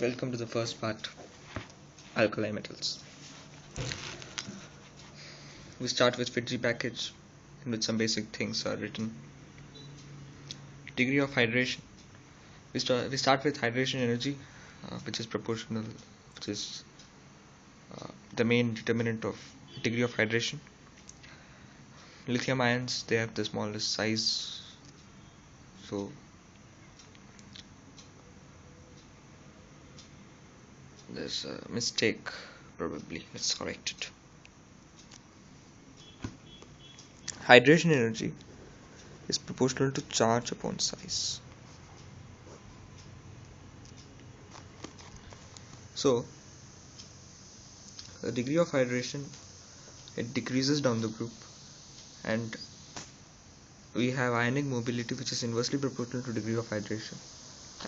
Welcome to the first part, alkali metals. We start with Fiji package in which some basic things are written. Degree of hydration. We start with hydration energy, which is proportional, which is the main determinant of degree of hydration. Lithium ions, they have the smallest size, so there's a mistake probably. Let's correct it. Hydration energy is proportional to charge upon size. So the degree of hydration, it decreases down the group, and we have ionic mobility, which is inversely proportional to degree of hydration.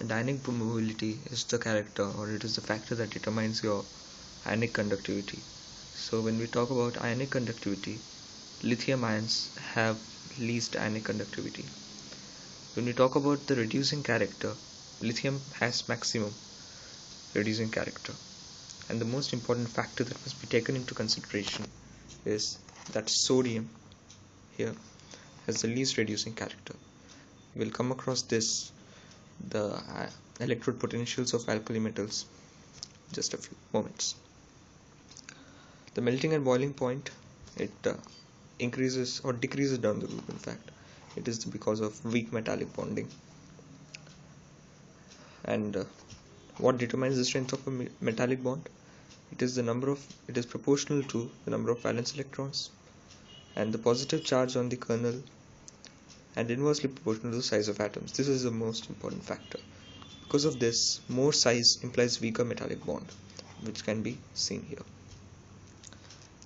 And ionic mobility is the character, or it is the factor that determines your ionic conductivity. So when we talk about ionic conductivity, lithium ions have least ionic conductivity. When we talk about the reducing character, lithium has maximum reducing character. And the most important factor that must be taken into consideration is that sodium here has the least reducing character. We'll come across the electrode potentials of alkali metals in just a few moments. The melting and boiling point, it increases or decreases down the group. In fact, it is because of weak metallic bonding. And what determines the strength of a metallic bond? It is proportional to the number of valence electrons and the positive charge on the kernel, and inversely proportional to the size of atoms. This is the most important factor. Because of this, more size implies weaker metallic bond, which can be seen here.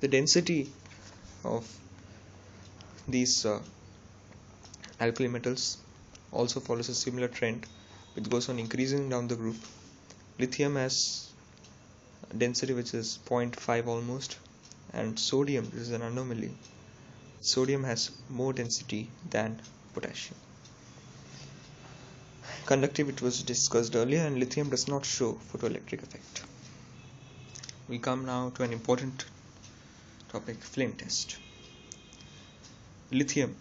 The density of these alkali metals also follows a similar trend, which goes on increasing down the group. Lithium has density which is 0.5 almost, and sodium, this is an anomaly. Sodium has more density than potassium. Conductivity was discussed earlier, and lithium does not show photoelectric effect. We come now to an important topic, flame test. Lithium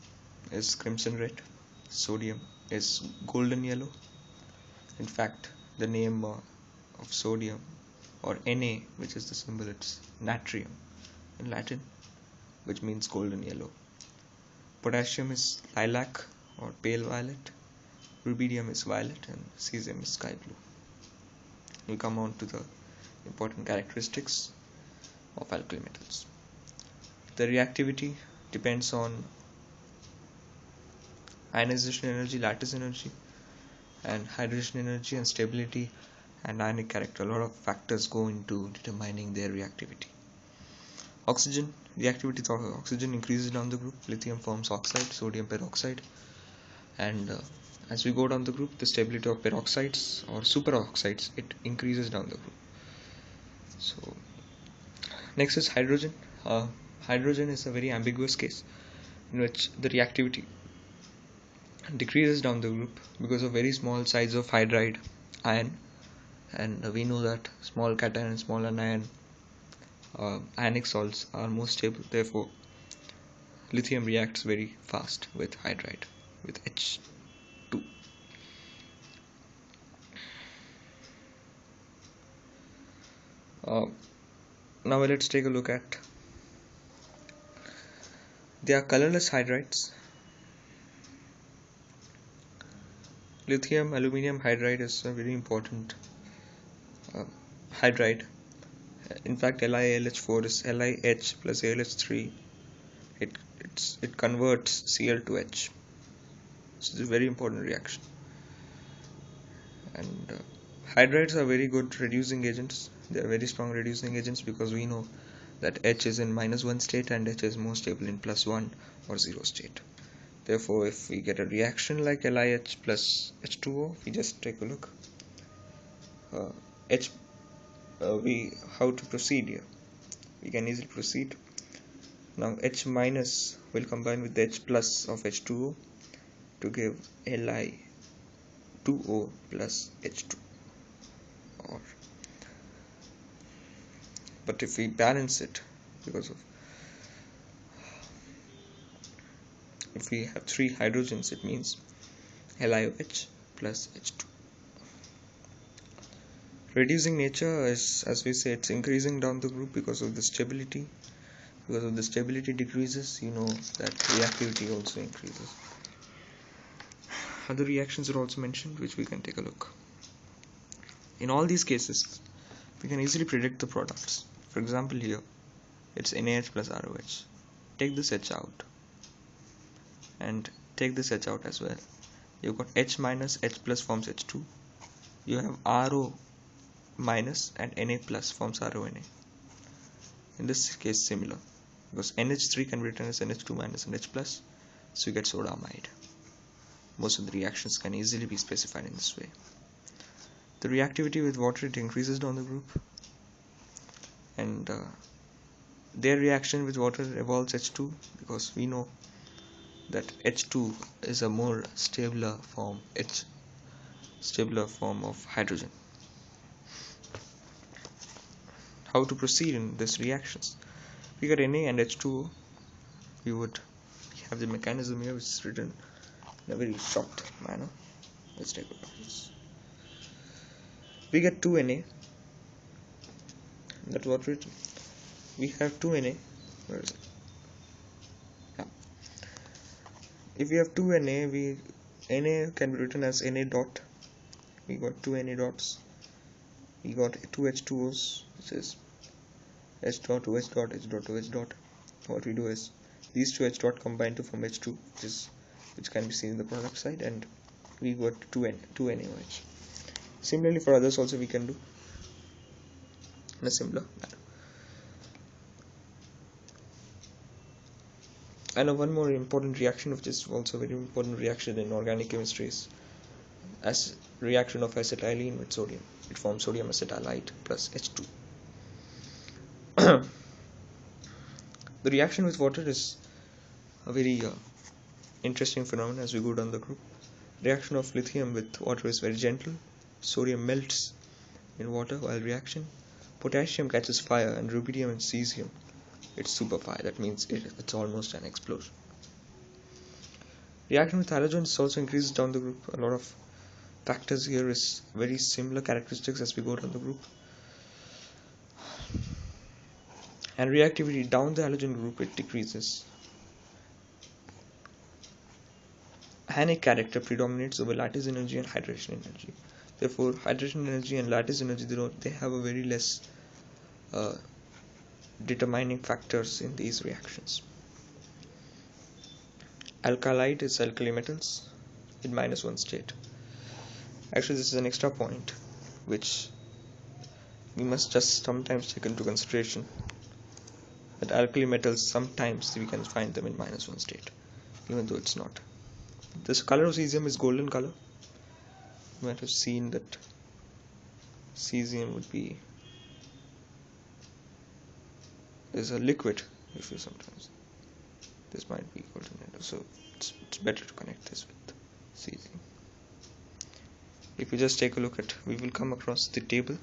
is crimson red, sodium is golden yellow. In fact, the name of sodium, or Na, which is the symbol, it's natrium in Latin, which means golden yellow. Potassium is lilac or pale violet, rubidium is violet, and cesium is sky blue. We'll come on to the important characteristics of alkali metals. The reactivity depends on ionization energy, lattice energy, and hydration energy, and stability and ionic character. A lot of factors go into determining their reactivity. Oxygen, reactivity of oxygen increases down the group. Lithium forms oxide, sodium peroxide, and as we go down the group, the stability of peroxides or superoxides, it increases down the group. So next is hydrogen. Hydrogen is a very ambiguous case in which the reactivity decreases down the group because of very small size of hydride ion, and we know that small cation and small anion ionic salts are more stable. Therefore, lithium reacts very fast with hydride, with H2. Now let's take a look at, they are colorless hydrides. Lithium aluminium hydride is a very important hydride. In fact, LiAlH4 is LiH plus AlH3. It converts Cl to H. So it's a very important reaction. And hydrides are very good reducing agents. They are very strong reducing agents because we know that H is in -1 state and H is more stable in +1 or 0 state. Therefore, if we get a reaction like LiH plus H2O, we just take a look. How to proceed here? We can easily proceed. Now H minus will combine with the H plus of H2O to give Li2O plus H2, or But if we balance it, because of if we have 3 hydrogens, it means LiOH plus H2. Reducing nature is, as we say, it's increasing down the group because of the stability. Because of the stability decreases, you know that reactivity also increases. Other reactions are also mentioned, which we can take a look. In all these cases, we can easily predict the products. For example, here it's NaH plus ROH. Take this H out and take this H out as well. You've got H minus, H plus forms H2. You have RO minus and Na plus forms RONA. In this case, similar, because NH3 can be written as NH2 minus and H plus, so you get soda amide. Most of the reactions can easily be specified in this way. The reactivity with water, it increases down the group, and their reaction with water evolves H2, because we know that H2 is a more stabler form of hydrogen. How to proceed in these reactions? We got Na and H2O. We would have the mechanism here, which is written in a very short manner. Let's take a look at this. We get 2 Na. That's what written. We have 2 Na. Where is it? Yeah. If we have 2 Na, Na can be written as Na dot. We got 2 Na dots. We got 2 H2Os, which is H dot to H dot, H dot to H dot. What we do is these 2 H dot combine to form H2, which can be seen in the product side, and we got 2 NaOH. Similarly, for others also we can do in a similar manner. And one more important reaction, which is also a very important reaction in organic chemistry, is as reaction of acetylene with sodium. It forms sodium acetylite plus H2. The reaction with water is a very interesting phenomenon as we go down the group. Reaction of lithium with water is very gentle. Sodium melts in water while reaction. Potassium catches fire, and rubidium and cesium, it's superfire. That means it's almost an explosion. Reaction with halogens also increases down the group. A lot of factors here is very similar characteristics as we go down the group. And reactivity down the halogen group, it decreases. Hanic character predominates over lattice energy and hydration energy. Therefore, hydration energy and lattice energy, they have a very less determining factors in these reactions. Alkalite is alkali metals in -1 state. Actually, this is an extra point which we must just sometimes take into consideration, that alkali metals, sometimes we can find them in -1 state, even though it's not. This color of cesium is golden color. You might have seen that cesium would be is a liquid. If you sometimes, this might be golden yellow, so it's better to connect this with cesium. If you just take a look at, we will come across the table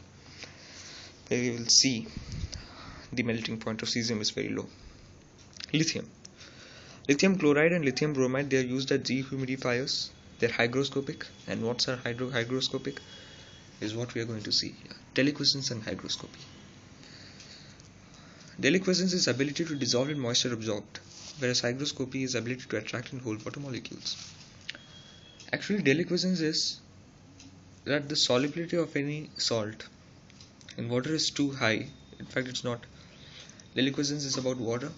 where we will see the melting point of cesium is very low. Lithium chloride and lithium bromide, they are used as dehumidifiers. They're hygroscopic, and what's our hygroscopic is what we are going to see here. Deliquescence and hygroscopy. Deliquescence is ability to dissolve in moisture absorbed, whereas hygroscopy is ability to attract and hold water molecules. Actually, deliquescence is that the solubility of any salt in water is too high. In fact, it's not. Deliquescence is about water.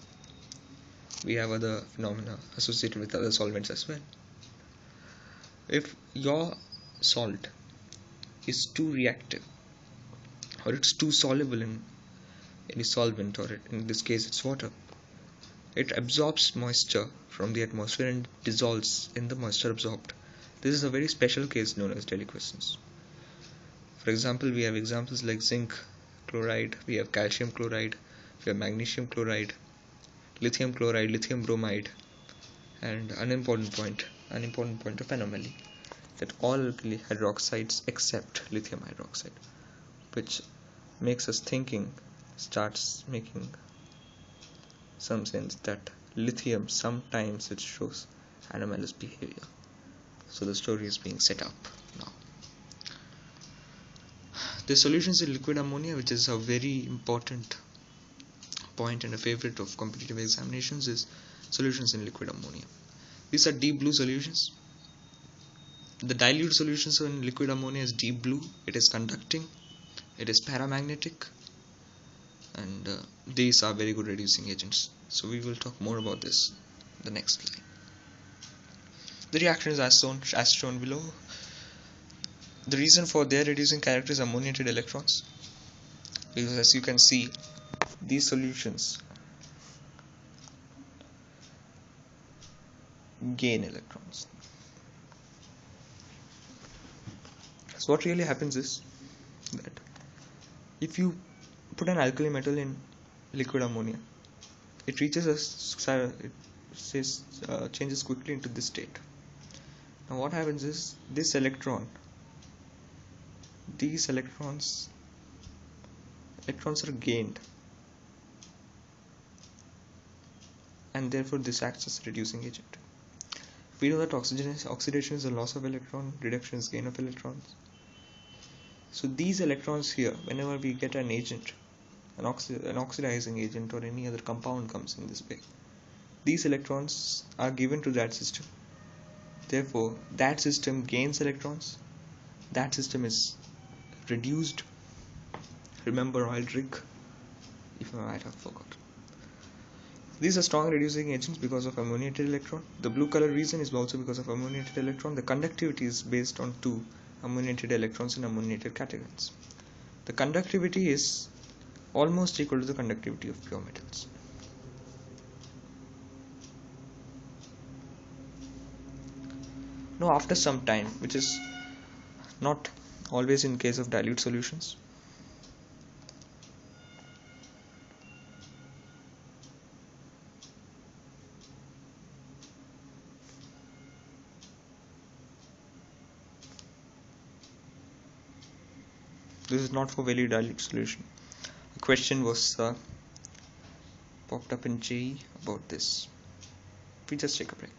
We have other phenomena associated with other solvents as well. If your salt is too reactive, or it's too soluble in any solvent, or in this case it's water, it absorbs moisture from the atmosphere and dissolves in the moisture absorbed. This is a very special case known as deliquescence. For example, we have examples like zinc chloride, we have calcium chloride, we have magnesium chloride, lithium chloride, lithium bromide, and an important point of anomaly, that all alkali hydroxides except lithium hydroxide, which makes us thinking starts making some sense that lithium sometimes it shows anomalous behavior. So the story is being set up now. The solutions in liquid ammonia, which is a very important point and a favorite of competitive examinations, is solutions in liquid ammonia. These are deep blue solutions. The dilute solutions in liquid ammonia is deep blue. It is conducting, it is paramagnetic, and these are very good reducing agents. So we will talk more about this in the next slide. The reaction is as shown below. The reason for their reducing character is ammoniated electrons, because as you can see, these solutions gain electrons. So what really happens is that if you put an alkali metal in liquid ammonia, it reaches changes quickly into this state. Now what happens is these electrons are gained, and therefore this acts as a reducing agent. We know that oxidation is a loss of electron, reduction is gain of electrons. So these electrons here, whenever we get an agent, an oxidizing agent or any other compound comes in this way, these electrons are given to that system. Therefore that system gains electrons, that system is reduced. Remember oil rig, if I might have forgot. These are strong reducing agents because of ammoniated electron. The blue color reason is also because of ammoniated electron. The conductivity is based on two ammoniated electrons in ammoniated cations. The conductivity is almost equal to the conductivity of pure metals. Now after some time, which is not always in case of dilute solutions, this is not for very dilute solution. A question was popped up in JEE about this. We just take a break.